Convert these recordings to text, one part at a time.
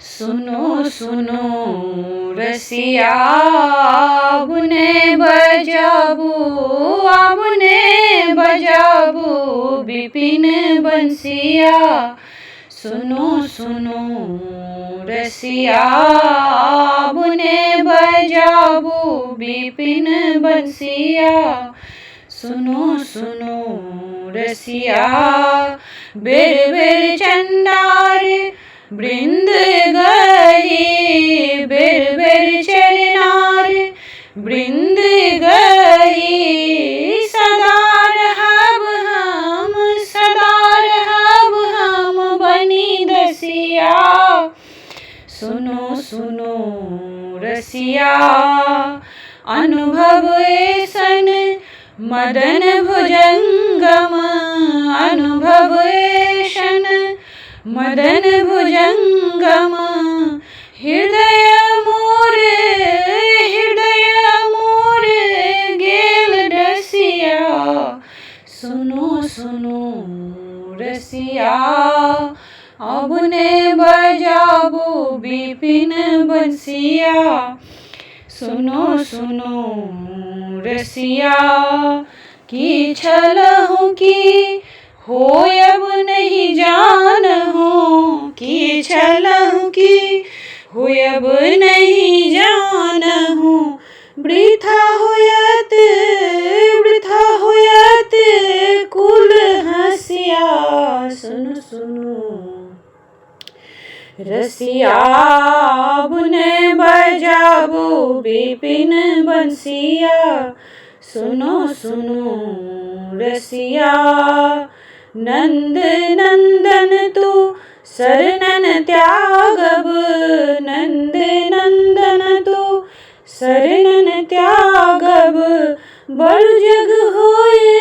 सुनो सुनो रसिया आबुने बजाबू आबुने बजाबू बिपिन बंसिया। सुनो सुनो रसिया आबुने बजाबू बिपिन बंसिया। सुनो सुनो रसिया बेर बेर चंडार बृंद गई बेर बेर चरनार बृंद गई। सदा रहब हम बनी दसिया। सुनो सुनो रसिया अनुभव ऐसन मदन भुजंगम अनुभव ऐसन मदन भुजंगम। हृदय मोर गेल रसिया। सुनो सुनो रसिया आबुने बजाबू बिपिन बंसिया। सुनो सुनो रसिया की छलहु की होयब नहीं जानहु की छलहु की होयब नहीं जानहु। वृथा होयत कुल हसिया। सुनो सुनो रसिया आबुने बजाबू बिपिन बंसिया। सुनो सुनो रसिया नंद नंदन तू शरणन त्यागब नंद नंदन तू शरणन त्यागब। बड़ जग होए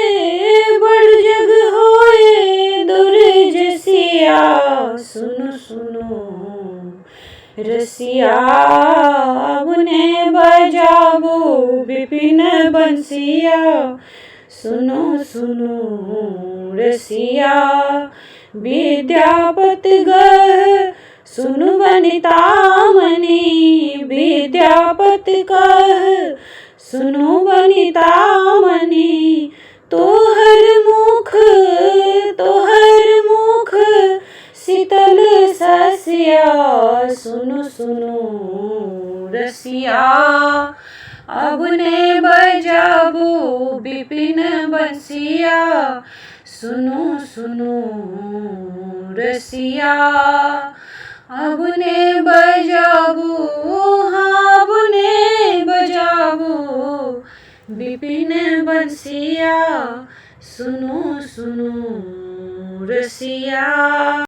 दुर्जसिया। सुनो सुनो रसिया आबुने बजाबू बिपिन बंसिया। सुनो सुनो रसिया विद्यापति गह सुनु वनितामणि विद्यापति कह सुनु वनितामणि। तोहर मुख शीतल ससिया। सुनो सुनो रसिया आबुने बजाबू बिपिन बंसिया। सुनो सुनो रसिया आबुने बजाबू आबुने बजाबू बिपिन बंसिया। सुनो सुनो रसिया।